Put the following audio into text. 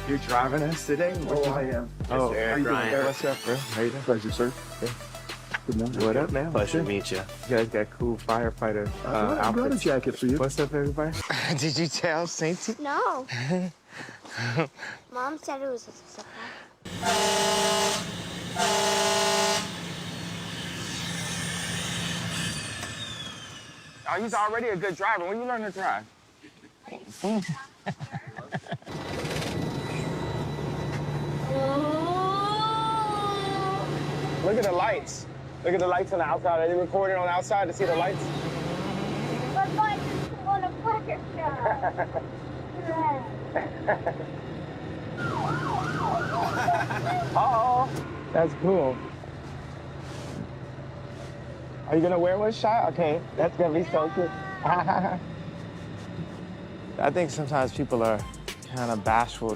You're driving us today? Oh, I am. Oh, Mr. Eric how you doing, Ryan. Eric? What's up, bro? How you doing? Pleasure, sir. Yeah. Good morning. What up, man? Pleasure to meet you. You guys got cool firefighter I brought a outfits. jacket for you. What's up, everybody? Did you tell Sainty? No. Mom said it was a surprise. Oh, he's already a good driver. When you learn to drive? Look at the lights. Look at the lights on the outside. Are they recording on the outside to see the lights? But I just want to park it down. Uh-oh. That's cool. Are you gonna wear one shot? Okay, that's gonna be so cool. I think sometimes people are kind of bashful